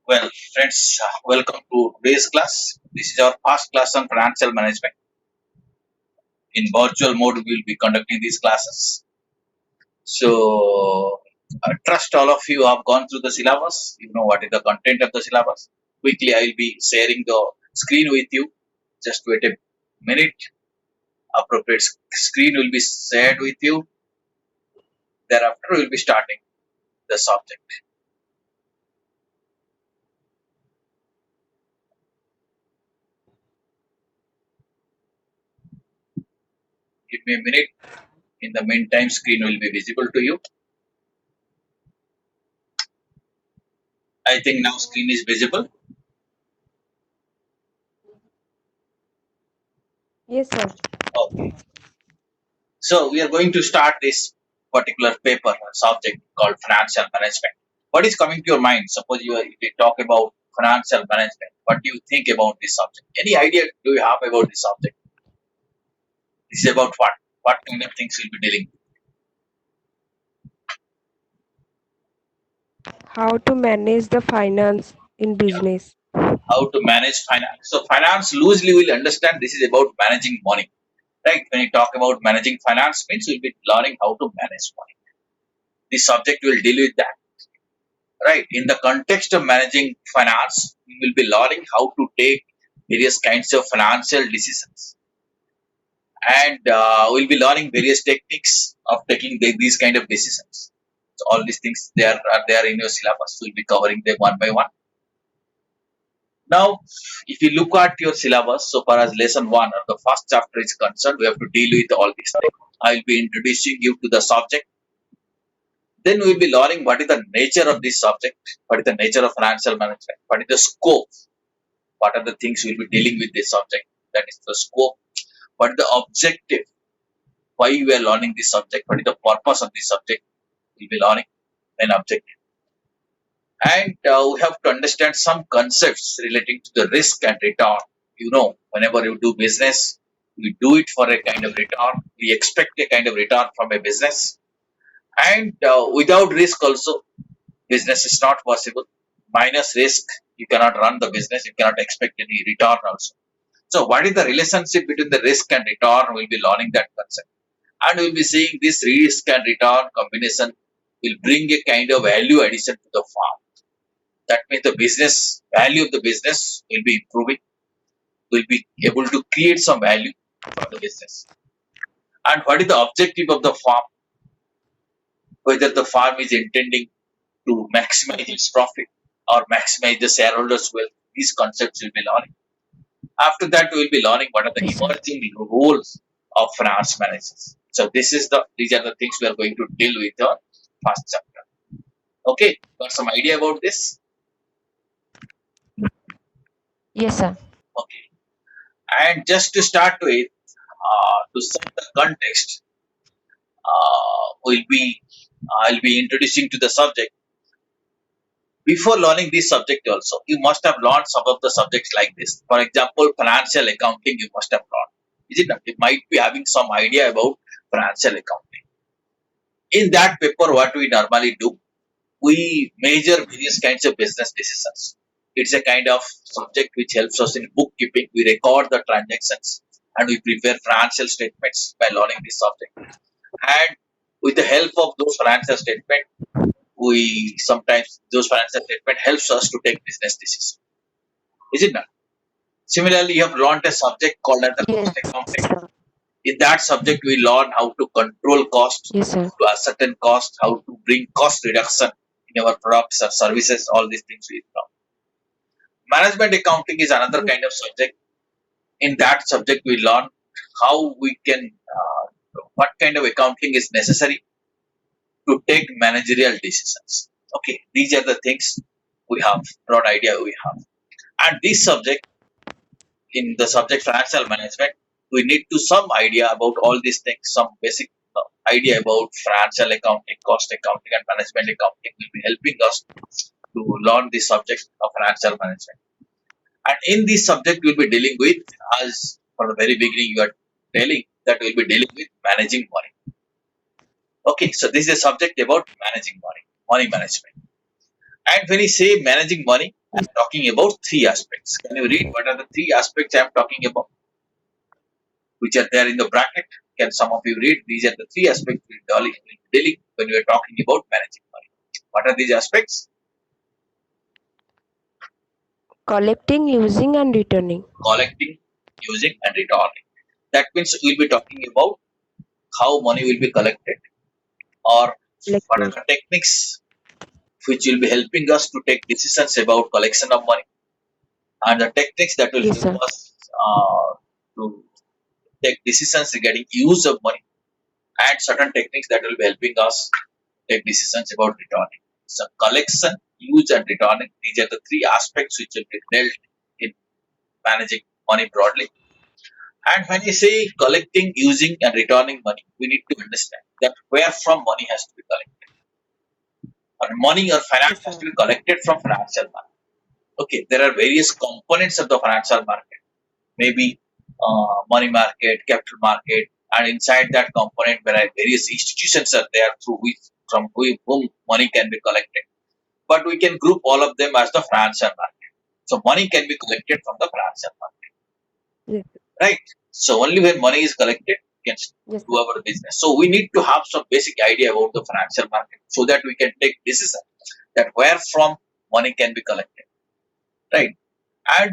Well, friends, welcome to today's class. This is our first class on financial management. In virtual mode, we will be conducting these classes. So, I trust all of you have gone through the syllabus. You know what is the content of the syllabus. Quickly, I will be sharing the screen with you. Just wait a minute. Appropriate screen will be shared with you. Thereafter, we will be starting the subject. Give me a minute. In the meantime, screen will be visible to you. I think now screen is visible. Yes, sir. Okay. So we are going to start this particular paper subject called financial management. What is coming to your mind? Suppose if we talk about financial management, what do you think about this subject? Any idea do you have about this subject? This is about what? What kind of things we'll be dealing with? How to manage the finance in Yeah. business. How to manage finance. So finance loosely we'll understand this is about managing money. Right? When you talk about managing finance means we'll be learning how to manage money. This subject will deal with that. Right? In the context of managing finance, we will be learning how to take various kinds of financial decisions, and we'll be learning various techniques of taking these kind of decisions. So all these things are there in your syllabus. We'll be covering them one by one. Now, if you look at your syllabus, so far as lesson one or the first chapter is concerned, we have to deal with all these things. I'll be introducing you to the subject. Then we'll be learning what is the nature of this subject, what is the nature of financial management, what is the scope, what are the things we'll be dealing with this subject, that is the scope, what is the objective, why we are learning this subject, what is the purpose of this subject, we'll be learning an objective. And we have to understand some concepts relating to the risk and return. Whenever you do business, we do it for a kind of return, we expect a kind of return from a business, and without risk also business is not possible. Minus risk, you cannot run the business, you cannot expect any return also. So, what is the relationship between the risk and return? We'll be learning that concept. And we'll be seeing this risk and return combination will bring a kind of value addition to the farm. That means the business value of the business will be improving, will be able to create some value for the business. And what is the objective of the farm? Whether the farm is intending to maximize its profit or maximize the shareholders' wealth, these concepts will be learning. After that, we will be learning what are the Yes, sir. emerging roles of finance managers. So these are the things we are going to deal with the first chapter. Okay, got some idea about this? Yes, sir. Okay, and just to start with, to set the context, will be I'll be introducing to the subject. Before learning this subject, also you must have learned some of the subjects like this. For example, financial accounting. You must have learned. Is it not? You might be having some idea about financial accounting. In that paper, what we normally do, we measure various kinds of business decisions. It's a kind of subject which helps us in bookkeeping. We record the transactions and we prepare financial statements by learning this subject. And with the help of those financial statements, we sometimes those financial statement helps us to take business decisions. Is it not? Similarly, you have learned a subject called as the Yes, cost accounting. sir. In that subject, we learn how to control costs, Yes, sir. to ascertain cost, how to bring cost reduction in our products or services, all these things we learn. Management accounting is another Yes, kind of subject. In that subject, we learn how we can, what kind of accounting is necessary to take managerial decisions. Okay, these are the things we have, broad idea we have. And this subject, in the subject financial management, we need to some idea about all these things, some basic idea about financial accounting, cost accounting, and management accounting will be helping us to learn the subject of financial management. And in this subject, we'll be dealing with, as from the very beginning, you are telling that we'll be dealing with managing money. Okay, so this is a subject about managing money, money management. And when you say managing money, Yes. I'm talking about three aspects. Can you read what are the three aspects I'm talking about, which are there in the bracket? Can some of you read? These are the three aspects we're dealing when we are talking about managing money. What are these aspects? Collecting, using, and returning. Collecting, using, and returning. That means we'll be talking about how money will be collected, or what are Collected. the techniques which will be helping us to take decisions about collection of money, and the techniques that will Yes, help sir. us to take decisions regarding use of money, and certain techniques that will be helping us take decisions about returning. So collection, use, and returning, these are the three aspects which will be dealt in managing money broadly. And when you say collecting, using, and returning money, we need to understand that where from money has to be collected. Or money or finance Yes, has to sir. be collected from financial market. Okay, there are various components of the financial market. Maybe money market, capital market, and inside that component, there are various institutions are there through which from whom money can be collected. But we can group all of them as the financial market. So money can be collected from the financial market, Yes. right? So only when money is collected, we can Yes, do sir. our business. So we need to have some basic idea about the financial market so that we can take decision that where from money can be collected, right? And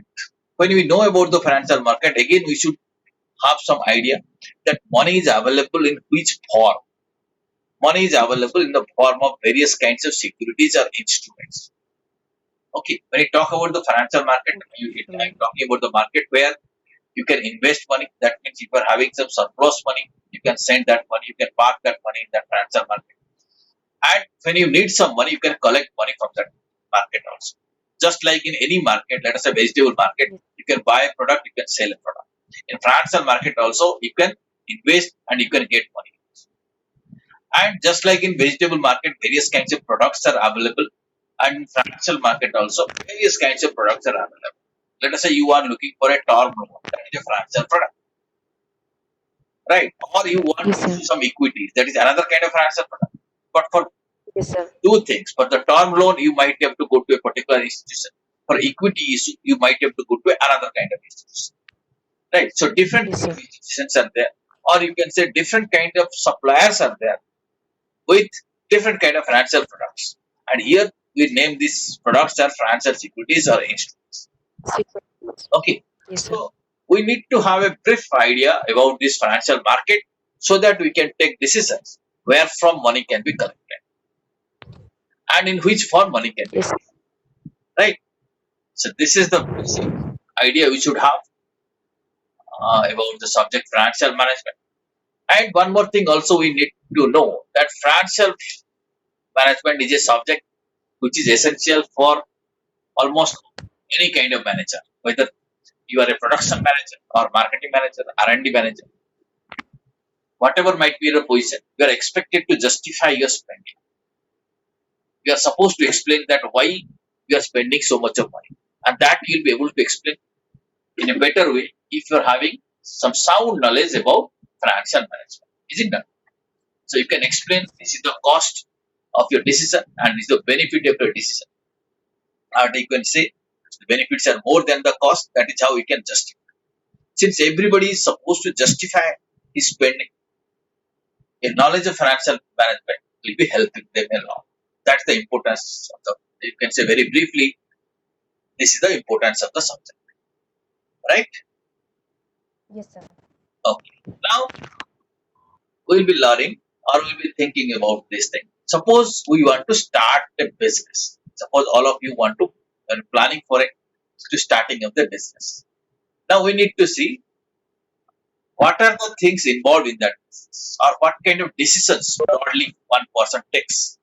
when we know about the financial market, again we should have some idea that money is available in which form. Money is available in the form of various kinds of securities or instruments. Okay, when you talk about the financial market, I'm talking about the market where you can invest money. That means if you are having some surplus money, you can send that money, you can park that money in that financial market. And when you need some money, you can collect money from that market also. Just like in any market, let us say vegetable market, Yes. you can buy a product, you can sell a product. In financial market also, you can invest and you can get money. And just like in vegetable market, various kinds of products are available. And in financial market also, various kinds of products are available. Let us say you are looking for a term loan, that is a financial product, right? Or you want Yes, to sir. issue some equity, that is another kind of financial product. But for Yes, sir. two things, for the term loan, you might have to go to a particular institution. For equity issue, you might have to go to another kind of institution, right? So different Yes, kind sir. of institutions are there, or you can say different kind of suppliers are there with different kind of financial products. And here we name these products as financial securities or instruments. Securities. Okay, Yes, sir. so we need to have a brief idea about this financial market so that we can take decisions where from money can be collected and in which form money can be Yes, sir. collected, right? So this is the basic idea we should have about the subject financial management. And one more thing also we need to know that financial management is a subject which is essential for almost any kind of manager, whether you are a production manager or marketing manager, R&D manager, whatever might be your position, you are expected to justify your spending. You are supposed to explain that why you are spending so much of money, and that you'll be able to explain in a better way if you are having some sound knowledge about financial management. Isn't that? So you can explain this is the cost of your decision and this is the benefit of your decision. And you can say the benefits are more than the cost. That is how you can justify. Since everybody is supposed to justify his spending, a knowledge of financial management will be helping them a lot. That's the importance of the. You can say very briefly, this is the importance of the subject, right? Yes, sir. Okay. Now we'll be learning or we'll be thinking about this thing. Suppose we want to start a business. Suppose all of you want to are planning for it to starting of the business. Now we need to see what are the things involved in that business or what kind of decisions broadly one person takes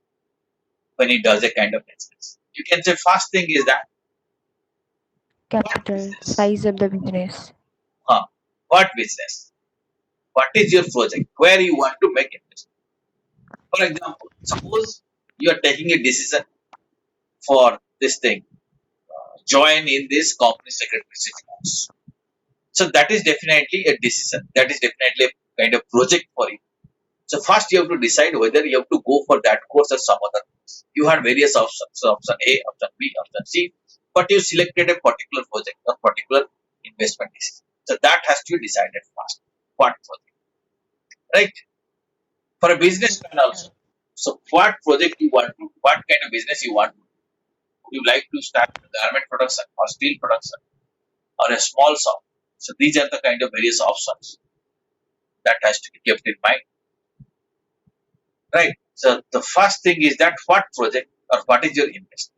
when he does a kind of business. You can say first thing is that what Capital. business? Size of the business. Huh? What business? What is your project? Where you want to make it? For example, suppose you are taking a decision for this thing, join in this company secretary course. So that is definitely a decision. That is definitely a kind of project for you. So first you have to decide whether you have to go for that course or some other. You had various options, so option A, option B, option C, but you selected a particular project or particular investment decision. So that has to be decided fast. What project, right? For a businessman also. So what project you want to, what kind of business you want to? Would you like to start garment production or steel production or a small shop? So these are the kind of various options that has to be kept in mind, right? So the first thing is that what project or what is your investment.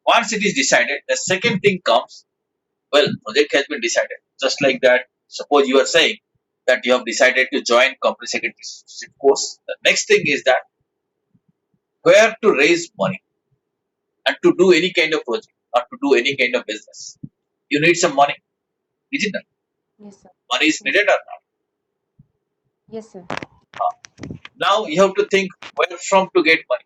Once it is decided, the second thing comes. Well, project has been decided. Just like that, suppose you are saying that you have decided to join company secretary course. The next thing is that where to raise money and to do any kind of project or to do any kind of business. You need some money, isn't it? Yes, sir. Money is Yes, needed or not? yes, sir. Now you have to think where from to get money.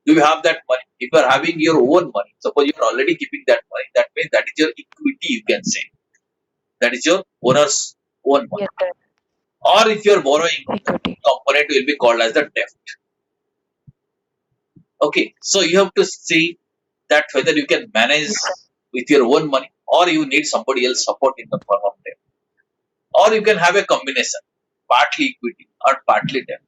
Do you have that money? If you are having your own money, suppose you are already keeping that money, that means that is your equity, you can say. That is your owner's own money. Yes, sir. Or if you are borrowing, the Equity. component will be called as the debt. Okay, so you have to see that whether you can manage Yes, sir. with your own money or you need somebody else support in the form of debt. Or you can have a combination, partly equity or partly debt.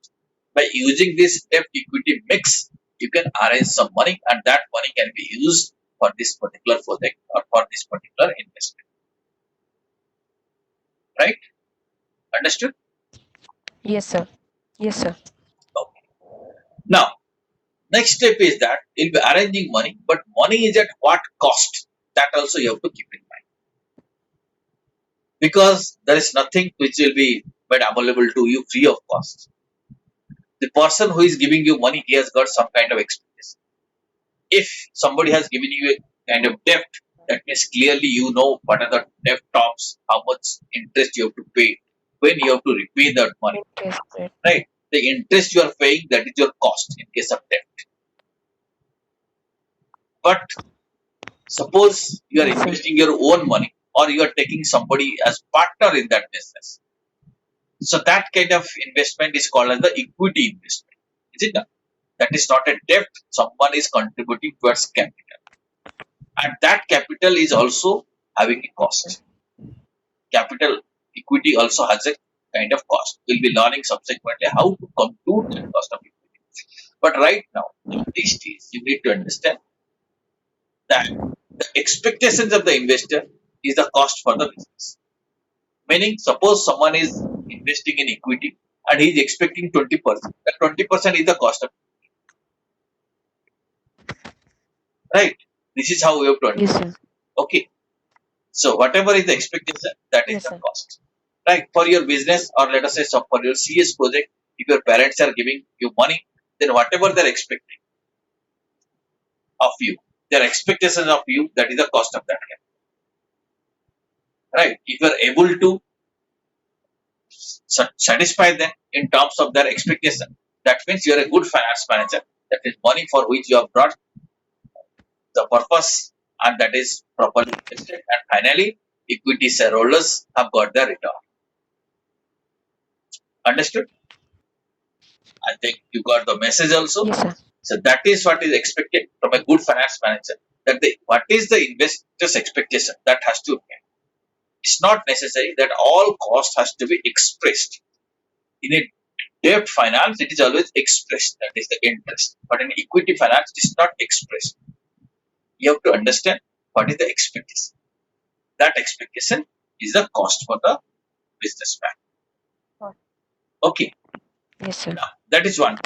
By using this debt equity mix, you can arrange some money and that money can be used for this particular project or for this particular investment. Right? Understood? Yes, sir. Yes, sir. Okay. Now, next step is that you'll be arranging money, but money is at what cost? That also you have to keep in mind. Because there is nothing which will be made available to you free of cost. The person who is giving you money, he has got some kind of expectation. If somebody has given you a kind of debt, that means clearly you know what are the debt terms, how much interest you have to pay, when you have to repay that money, Interest rate. right? The interest you are paying, that is your cost in case of debt. But suppose you are Yes, sir. investing your own money or you are taking somebody as partner in that business. So that kind of investment is called as the equity investment. Is it not? That is not a debt. Someone is contributing towards capital. And that capital is also having a cost. Capital equity also has a kind of cost. We'll be learning subsequently how to compute that cost of equity. But right now, at this stage, you need to understand that the expectations of the investor is the cost for the business. Meaning, suppose someone is investing in equity and he is expecting 20%. That 20% is the cost of, right? This is how we have to Yes, understand. sir. Okay. So whatever is the expectation, that is Yes, the sir. cost. Right? For your business or let us say so for your CS project, if your parents are giving you money, then whatever they're expecting of you, their expectation of you, that is the cost of that capital. Right? If you are able to satisfy them in terms of their expectation, that means you are a good finance manager. That is money for which you have brought the purpose and that is properly invested. And finally, equity shareholders have got their return. Understood? I think you got the message also. Yes, sir. So that is what is expected from a good finance manager. That what is the investor's expectation that has to be. It's not necessary that all cost has to be expressed. In a debt finance, it is always expressed. That is the interest. But in equity finance, it is not expressed. You have to understand what is the expectation. That expectation is the cost for the businessman. Okay. Yes, sir. Now, that is one.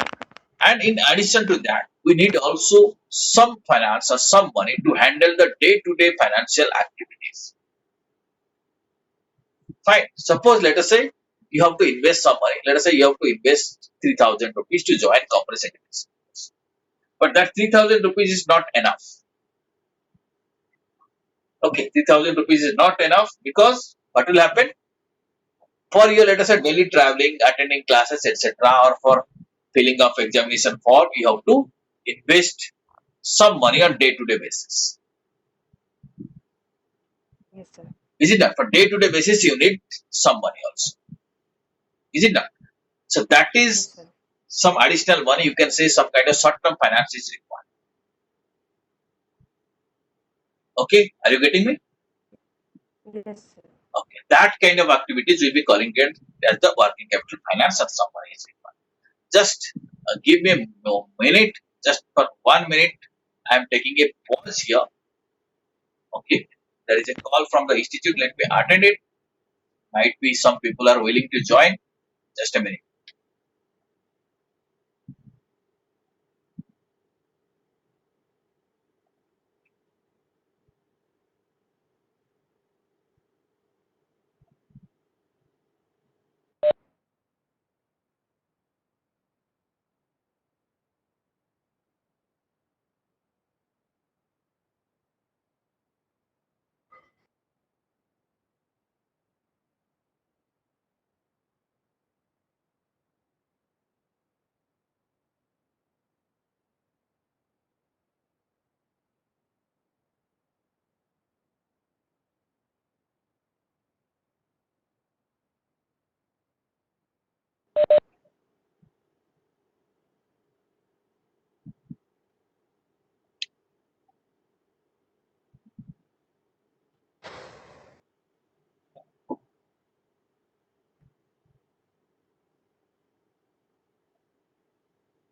And in addition to that, we need also some finance or some money to handle the day-to-day financial activities. Fine. Suppose let us say you have to invest some money. Let us say you have to invest 3,000 rupees to join company secretaries. But that 3,000 rupees is not enough. Okay, 3,000 rupees is not enough because what will happen? For your let us say daily traveling, attending classes, etc., or for filling of examination form, you have to invest some money on day-to-day basis. Yes, sir. Is it not? For day-to-day basis, you need some money also. Is it not? So that Yes, is sir. some additional money, you can say some kind of short-term finance is required. Okay, are you getting me? Yes, sir. Okay, that kind of activities will be calling it as the working capital finance of some money is required. Just give me a minute, just for 1 minute. I am taking a pause here. Okay, there is a call from the institute. Let me attend it. Might be some people are willing to join. Just a minute.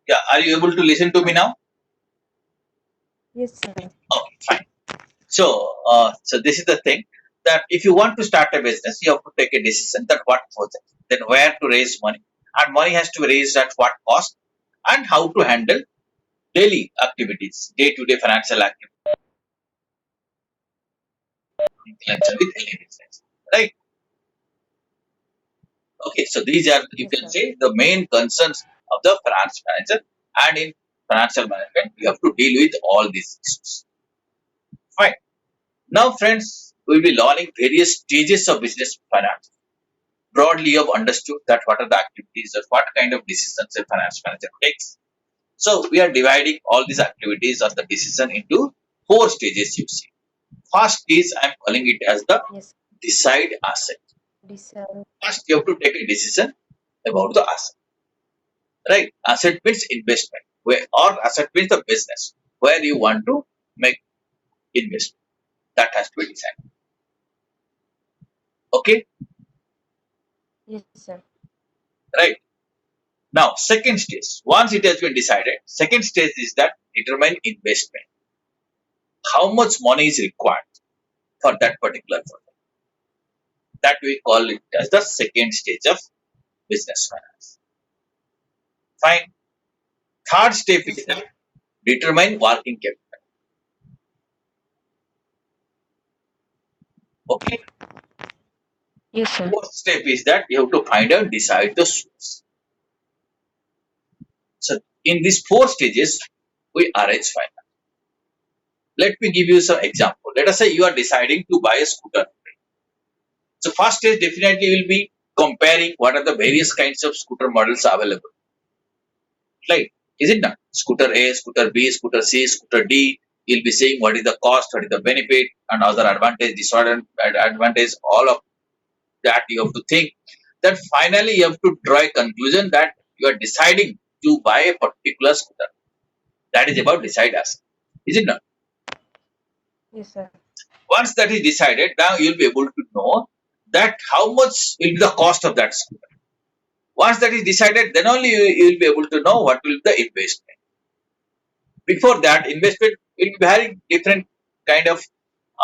Yeah, are you able to listen to me now? Yes, sir. Okay, fine. So this is the thing that if you want to start a business, you have to take a decision that what project, then where to raise money, and money has to be raised at what cost, and how to handle daily activities, day-to-day financial activities in connection with any business, right? Okay, so these are, you Yes, can sir. say, the main concerns of the finance manager, and in financial management, you have to deal with all these issues. Fine. Now, friends, we'll be learning various stages of business finance. Broadly, you have understood that what are the activities or what kind of decisions a finance manager takes. So, we are dividing all these activities or the decision into four stages. You see, first is I am calling it as the Yes. decide asset. Decide. First, you have to take a decision about the asset. Right? Asset means investment, where or asset means the business where you want to make investment. That has to be decided. Okay, Yes, sir. right? Now, second stage. Once it has been decided, second stage is that determine investment. How much money is required for that particular project? That we call it as the second stage of business finance. Fine. Third step Yes, is sir. that determine working capital. Okay. Yes, sir. Fourth step is that you have to find out, decide the source. So in these four stages, we arrange finance. Let me give you some example. Let us say you are deciding to buy a scooter. So first stage definitely will be comparing what are the various kinds of scooter models available. Right? Is it not? Scooter A, scooter B, scooter C, scooter D. You'll be saying what is the cost, what is the benefit, and other advantage, disadvantage, all of that you have to think. Then finally you have to draw a conclusion that you are deciding to buy a particular scooter. That is about decide asset. Is it not? Yes, sir. Once that is decided, now you'll be able to know that how much will be the cost of that scooter. Once that is decided, then only you will be able to know what will be the investment. Before that, investment will be having different kind of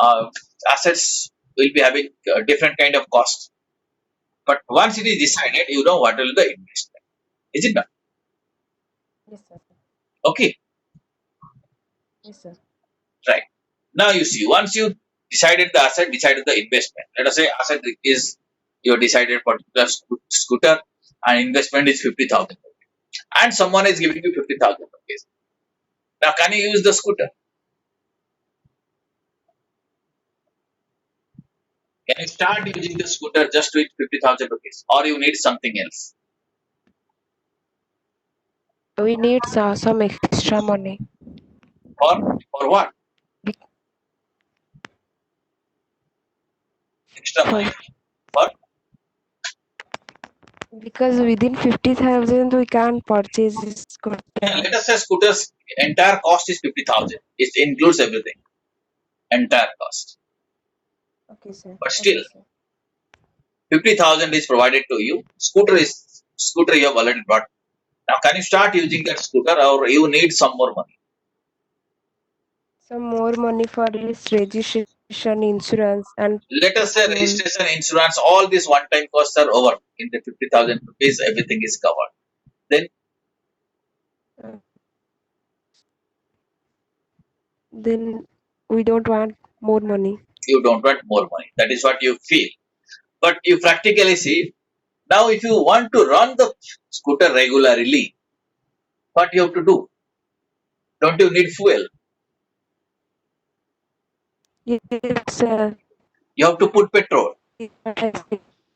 uh, assets, will be having different kind of costs. But once it is decided, you know what will be the investment. Is it not? Yes, sir. Okay, Yes, sir. right. Now you see, once you decided the asset, decided the investment. Let us say asset is you decided particular scooter and investment is 50,000 and someone is giving you 50,000 rupees. Now, can you use the scooter? Can you start using the scooter just with 50,000 rupees, or you need something else? We need some extra money. For what? Bec- Extra For money for Because within 50,000 we can't purchase this scooter. Yeah, let us say scooters entire cost is 50,000. It includes everything, entire cost. Okay, sir. But Okay, still, sir. 50,000 is provided to you. Scooter you have already bought. Now, can you start using that scooter, or you need some more money? Some more money for this registration, insurance, and Let us say petrol. registration, insurance, all these one-time costs are over. In the 50,000 rupees, everything is covered. Then Uh, then we don't want more money. you don't want more money. That is what you feel. But you practically see, now if you want to run the scooter regularly, what you have to do? Don't you need fuel? Yes, sir. You have to put petrol. Yes,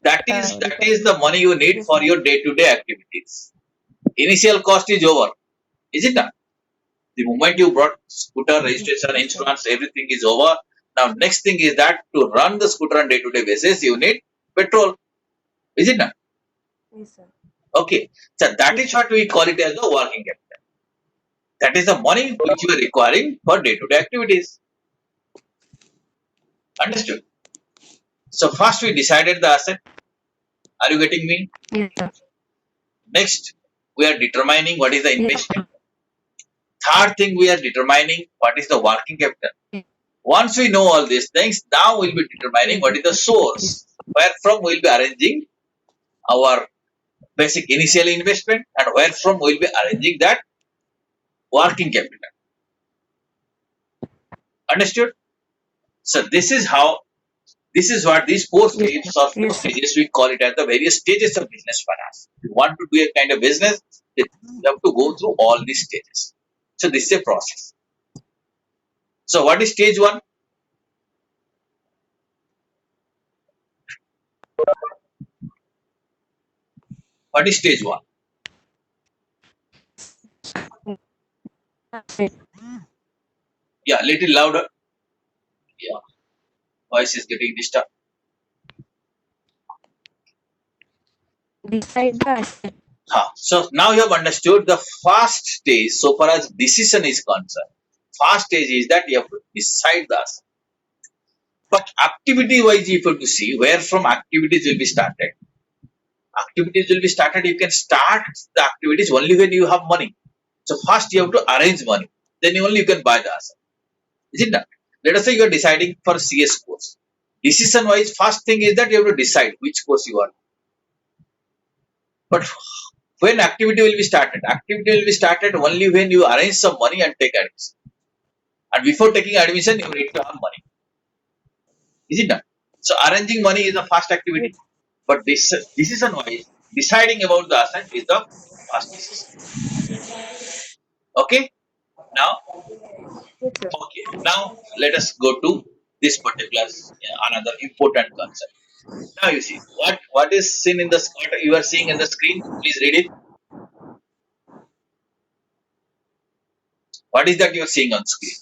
That is the money you need yes, for sir. your day-to-day activities. Initial cost is over, is it not? The moment you brought scooter registration, Yes, sir. insurance, everything is over. Now next thing is that to run the scooter on day-to-day basis, you need petrol, is it not? Yes, sir. Okay, so that Yes, is sir. what we call it as the working capital. That is the money which you are requiring for day-to-day activities. Understood? So first we decided the asset. Are you getting me? Yes, sir. Next, we are determining what is the Yes, investment. Third thing, we are determining what is the working capital. sir. Once we know all these things, now we'll be determining Yes, what is the yes. source, where from we'll be arranging our basic initial investment and where from we'll be arranging that working capital. Understood? So this is what these four Yes, steps sir. or four Yes, sir. stages we call it as the various stages of business finance. If you want to do a kind of business, then you have to go through all these stages. So this is a process. So what is stage one? What is stage one? Yeah, little louder. Yeah, voice is getting disturbed. Decide the asset. So now you have understood the first stage so far as decision is concerned. First stage is that you have to decide the asset. But activity wise, if you have to see where from activities will be started. Activities will be started. You can start the activities only when you have money. So first you have to arrange money. Then only you can buy the asset. Is it not? Let us say you are deciding for CS course. Decision wise, first thing is that you have to decide which course you want. But when activity will be started? Activity will be started only when you arrange some money and take admission. And before taking admission, you need to have money. Is it not? So arranging money is the first activity. Yes, But this decision wise, deciding about the asset is the first decision. Okay? Now, yes, sir. okay. Now let us go to this particular another important concept. Now you see what is seen in the what you are seeing in the screen. Please read it. What is that you are seeing on screen?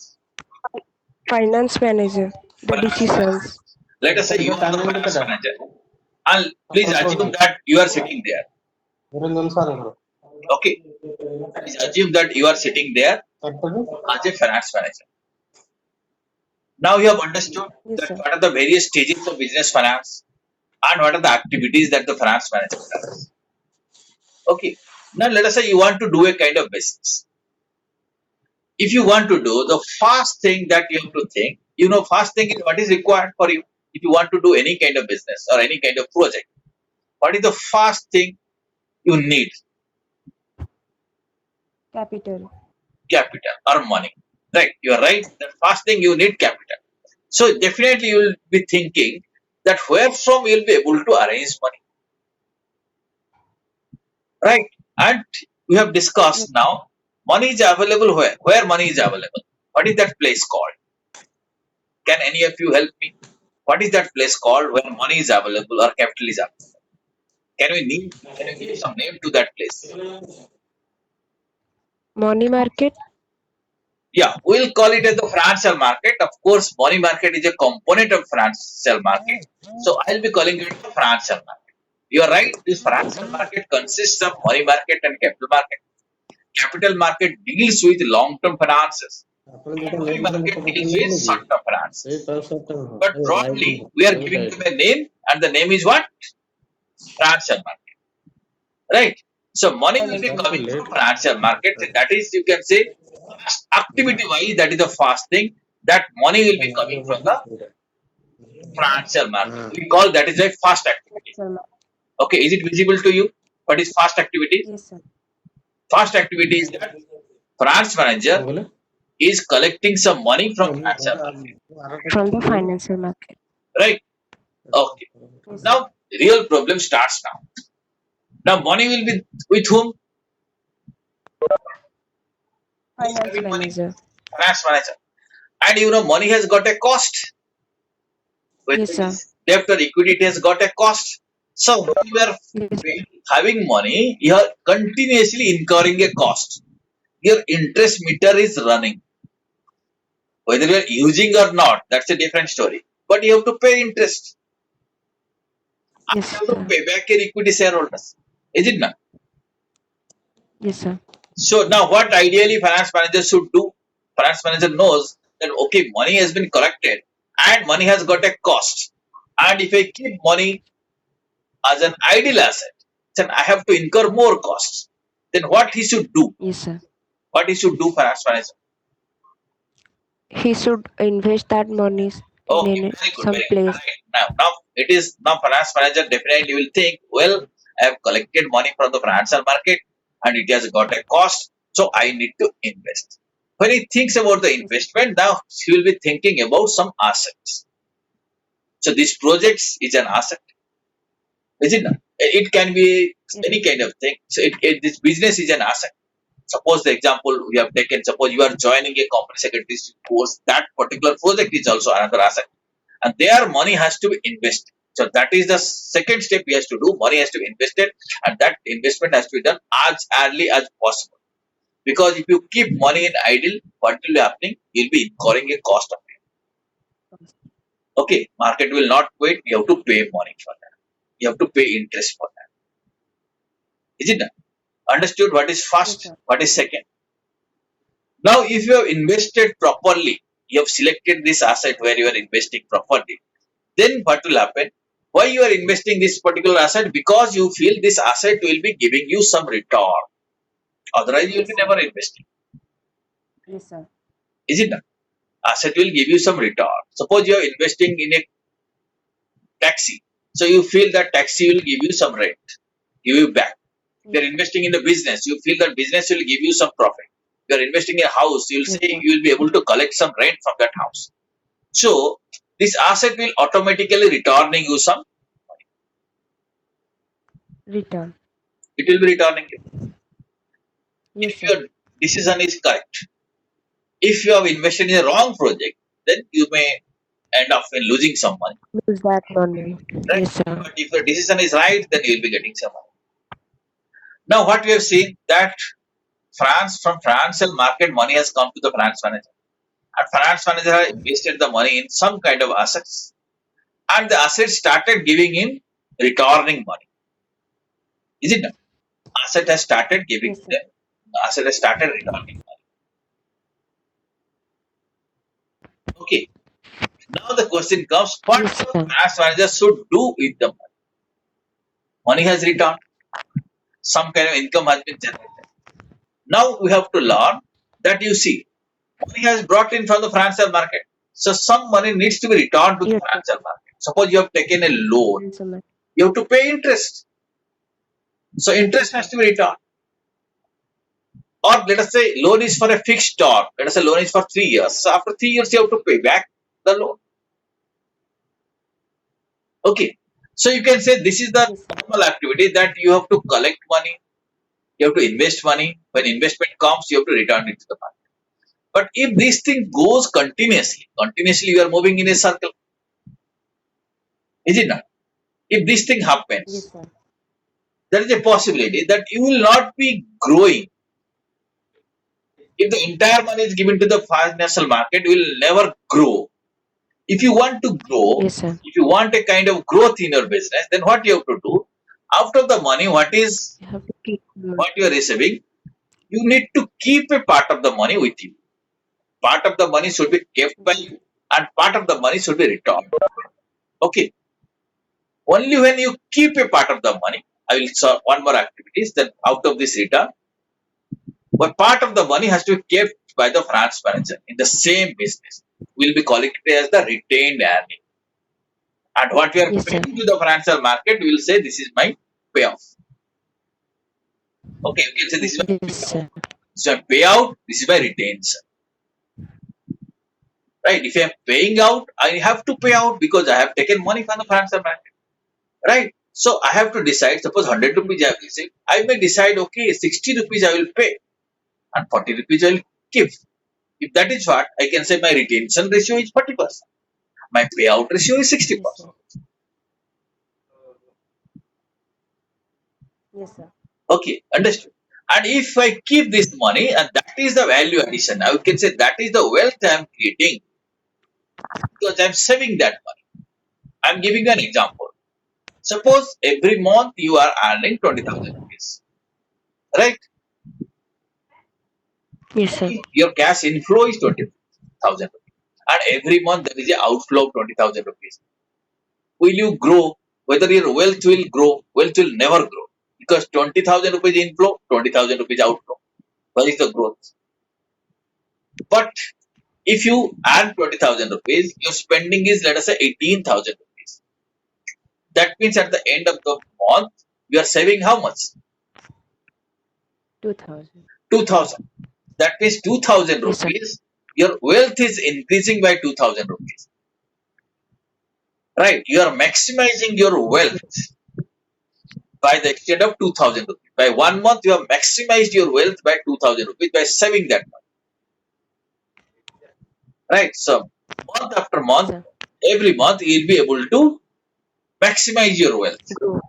Finance manager. The Finance manager. decisions. Let us say you are the finance manager, and please assume that you are sitting there. Okay, please assume that you are sitting there as a finance manager. Now you have understood Yes, that sir. what are the various stages of business finance and what are the activities that the finance manager does. Okay, now let us say you want to do a kind of business. If you want to do the first thing that you have to think, first thing is what is required for you. If you want to do any kind of business or any kind of project, what is the first thing you need? Capital. Capital or money. Right, you are right. The first thing you need capital. So definitely you will be thinking that where from you will be able to arrange money. Right. And we have Yes, discussed now money is available where? Where money is available. What is that place called? Can any of you help me? What is that place called where money is available or capital is available? Can you give some name to that place? money market. Yeah, we'll call it as the financial market. Of course, money market is a component of financial market. So I'll be calling it the financial market. You are right. This financial market consists of money market and capital market. Capital market deals with long-term finances, ଆପଣଙ୍କ and ଯୋଉଟା money net market ବନ୍ଦ deals କରିଦେଲେ with ହବନି କି? short-term ସେଇ finances. ପାସୱାର୍ଡଟା But broadly, we are giving them a name, and the name is what? Financial market, right? So money will be Financial. coming from financial market. That is, you can say, activity-wise, that is the first thing. That money will be coming from the financial market. We call that is a fast activity. Financial market. Okay, is it visible to you? What is fast activity? Yes, sir. Fast activity is that finance କଣ manager କହିଲେ? is collecting some money from financial market, From the financial market. right? Okay. Yes, sir. Now, real problem starts now. Now, money will be with whom? Who is Finance having money? manager. Finance manager. And you know, money has got a cost. Whether Yes, it sir. is debt or equity, it has got a cost. So, when you are Yes. having money, you are continuously incurring a cost. Your interest meter is running. Whether you are using or not, that's a different story. But you have to pay interest. And Yes, you have to sir. pay back your equity shareholders. Is it not? Yes, sir. So now what ideally finance manager should do? Finance manager knows that okay, money has been collected and money has got a cost. And if I keep money as an idle asset, then I have to incur more costs. Then what he should do? Yes, sir. What he should do, finance manager? He should invest that money Okay, in very good, some very good. place. Right. Now it is now finance manager definitely will think, well, I have collected money from the financial market and it has got a cost, so I need to invest. When he thinks about the investment, now he will be thinking about some assets. So this project is an asset, is it not? It can be Yes. any kind of thing. So this business is an asset. Suppose the example we have taken, suppose you are joining a company secretary course, that particular project is also another asset. And their money has to be invested. So that is the second step he has to do. Money has to be invested, and that investment has to be done as early as possible. Because if you keep money in idle, what will be happening? You'll be incurring a cost of it. Okay, market will not wait. You have to pay money for that. You have to pay interest for that. Is it done? Understood what is Yes, first, sir. what is second? Now, if you have invested properly, you have selected this asset where you are investing properly, then what will happen? Why you are investing this particular asset? Because you feel this asset will be giving you some return. Otherwise, you will Yes, be sir. never investing. Yes, sir. Is it not? Asset will give you some return. Suppose you are investing in a taxi. So you feel that taxi will give you some rent, give you back. If you Yes, are investing in the business, you feel that business will give you some profit. If you are investing in a house, you will yes, say sir. you will be able to collect some rent from that house. So this asset will automatically returning you some. Return. It will be returning you. Yes, If sir. your decision is correct. If you have invested in a wrong project, then you may end up in losing some money, Use that money. right? Yes, sir. But if your decision is right, then you will be getting some money. Now, what we have seen that from financial market, money has come to the finance manager, and finance manager has invested the money in some kind of assets, and the assets started giving him returning money. Is it not? Asset has started giving Yes, sir. them. The asset has started returning money. Okay. Now the question comes: what Yes, the sir. finance manager should do with the money? Money has returned. Some kind of income has been generated. Now we have to learn that you see, money has brought in from the financial market. So some money needs to be returned to the Yes, sir. financial market. Suppose you have taken a loan, Financial market. you have to pay interest. So interest has to be returned. Or let us say loan is for a fixed term. Let us say loan is for 3 years. So after 3 years you have to pay back the loan. Okay. So you can say this is the Yes, sir. normal activity that you have to collect money, you have to invest money. When investment comes, you have to return it to the market. But if this thing goes continuously you are moving in a circle. Is it not? If this thing Yes, happens, sir. there is a possibility that you will not be growing. If the entire money is given to the financial market, you will never grow. If you want to grow, Yes, sir. if you want a kind of growth in your business, then what you have to do? Out of the money, You have to keep what you are receiving, you need to keep a part of the money with you. Part of the money should be kept by you, and part of the money should be returned. Okay. Only when you keep a part of the money, I will solve one more activities. Then out of this return, but part of the money has to be kept by the finance manager in the same business. We'll be calling it as the retained earning. And what we are Yes, sir. paying to the financial market, we will say this is my payoff. Okay, you can say this is my Yes, payoff. sir. So payout, this is my retention. Right? If I am paying out, I have to pay out because I have taken money from the financial market. Right? So I have to decide, suppose 100 rupees I have received, I may decide, okay, 60 rupees I will pay and 40 rupees I will give. If that is what, I can say my retention ratio is 40%. My payout ratio is Yes, 60%. sir. Yes, sir. Okay, understood. And if I keep this money, and that is the value addition, I can say that is the wealth I am creating because I am saving that money. I am giving an example. Suppose every month you are earning 20,000 rupees, right? Yes, sir. Your cash inflow is 20,000 rupees, and every month there is an outflow of 20,000 rupees. Will you grow? Whether your wealth will grow, wealth will never grow because 20,000 rupees inflow, 20,000 rupees outflow. Where is the growth? But if you earn 20,000 rupees, your spending is, let us say, 18,000 rupees. That means at the end of the month, you are saving how much? 2000. 2,000. That means 2,000 Yes, sir. rupees. Your wealth is increasing by 2,000 rupees. Right? You are maximizing your wealth by the extent of 2,000 rupees. By 1 month, you have maximized your wealth by 2,000 rupees by saving that money. Right? So, month after Yes, month, sir. every month, you will be able to maximize your wealth. Grow.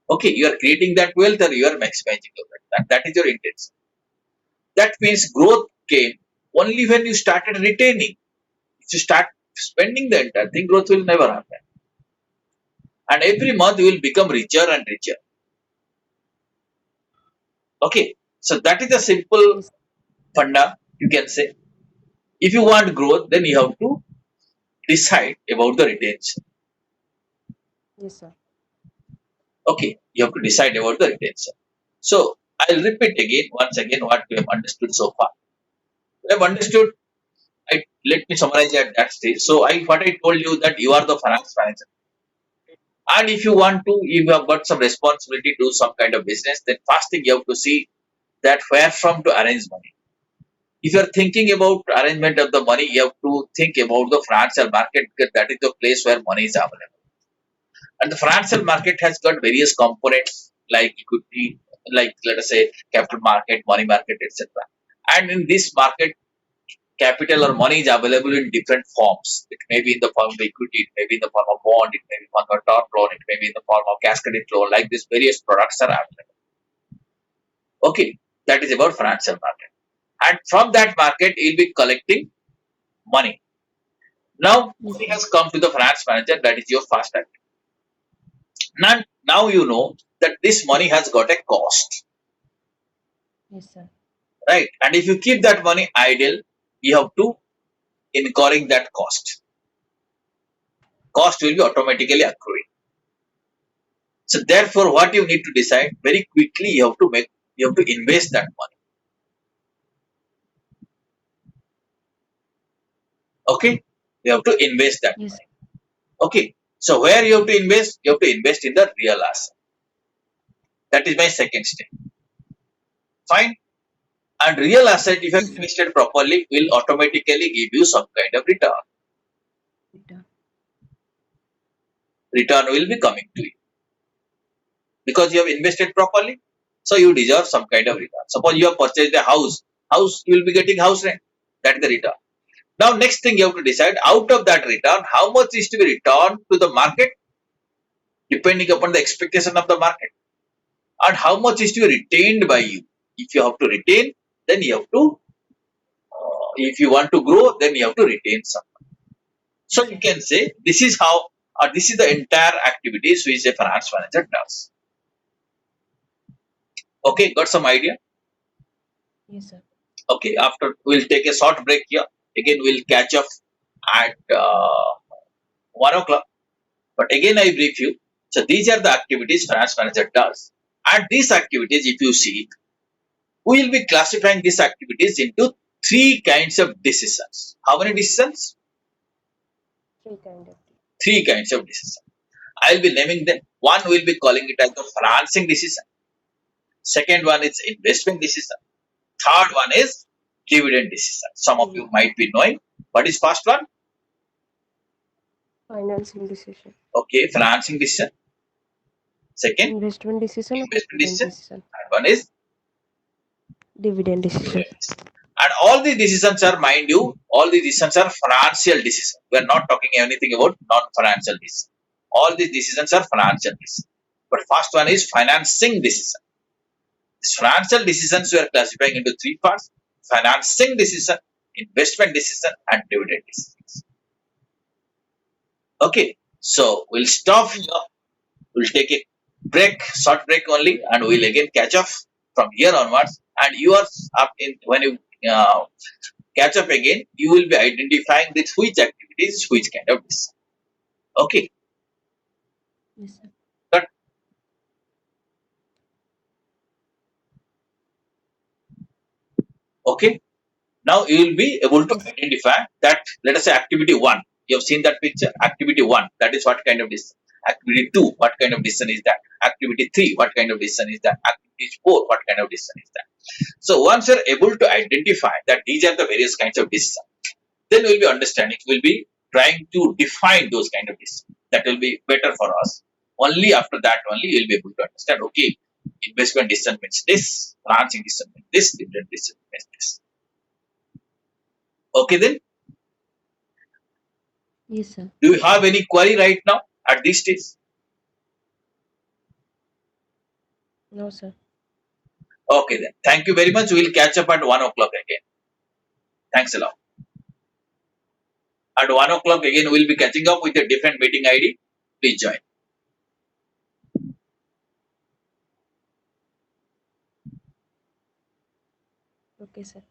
Okay, you are creating that wealth or you are maximizing your wealth. And that is your intention. That means growth came only when you started retaining. If you start spending the entire thing, growth will never happen. And every month you will become richer and richer. Okay, so that is a simple Yes. funda you can say. If you want growth, then you have to decide about the retention. Yes, sir. Okay, you have to decide about the retention. So I'll repeat again, once again, what we have understood so far. We have understood. Let me summarize at that stage. So what I told you that you are the finance manager, and if you want to, if you have got some responsibility to do some kind of business, then first thing you have to see that where from to arrange money. If you are thinking about arrangement of the money, you have to think about the financial market because that is the place where money is available. And the financial market has got various components like equity, like let us say capital market, money market, etc. And in this market, capital or money is available in different forms. It may be in the form of equity, it may be in the form of bond, it may be in the form of term loan, it may be in the form of cash credit loan. Like this, various products are available. Okay, that is about financial market. And from that market, you'll be collecting money. Now, Yes, money sir. has come to the finance manager. That is your first act. Now you know that this money has got a cost, Yes, sir. right? And if you keep that money idle, you have to incurring that cost. Cost will be automatically accruing. So therefore, what you need to decide very quickly, you have to invest that money. Okay, you have to invest that Yes. money. Okay, so where you have to invest? You have to invest in the real asset. That is my second step. Fine. And real asset, if you have Yes, sir. invested properly, will automatically give you some kind of return. Return. Return will be coming to you because you have invested properly. So you deserve some kind of return. Suppose you have purchased a house you will be getting house rent. That is the return. Now, next thing you have to decide out of that return, how much is to be returned to the market depending upon the expectation of the market, and how much is to be retained by you. If you have to retain, then you have to, if you want to grow, then you have to retain some. So Yes, you sir. can say this is how, or this is the entire activities which a finance manager does. Okay, got some idea? Yes, sir. Okay, after we'll take a short break here. Again, we'll catch up at 1 o'clock. But again, I brief you. So these are the activities finance manager does. And these activities, if you see, we will be classifying these activities into three kinds of decisions. How many decisions? Three kind of. Three kinds of decisions. I will be naming them. One will be calling it as the financing decision. Second one is investment decision. Third one is dividend decision. Some of you might be knowing. What is first one? Financing decision. Okay, financing decision. Second, Investment decision or investment dividend decision. decision? Third one is Dividend decision. dividend decision. And all the decisions are, mind you, all the decisions are financial decisions. We are not talking anything about non-financial decisions. All the decisions are financial decisions. But first one is financing decision. These financial decisions we are classifying into three parts: financing decision, investment decision, and dividend decisions. Okay, so we'll stop here. We'll take a break, short break only, and we'll again catch up from here onwards. And you are up in when you catch up again, you will be identifying this which activities, which kind of decision. Okay, Yes, sir. but okay. Now you will be able to Yes. identify that. Let us say activity one. You have seen that picture. Activity one. That is what kind of decision. Activity two. What kind of decision is that? Activity three. What kind of decision is that? Activity four. What kind of decision is that? So once you are able to identify that these are the various kinds of decisions, then we'll be understanding. We'll be trying to define those kind of decisions. That will be better for us. Only after that only you'll be able to understand. Okay, investment decision means this. Financing decision means this. Dividend decision means this. Okay then. Yes, sir. Do you have any query right now at this stage? No, sir. Okay then. Thank you very much. We'll catch up at 1 o'clock again. Thanks a lot. At 1 o'clock again, we'll be catching up with a different meeting ID. Please join. Okay, sir.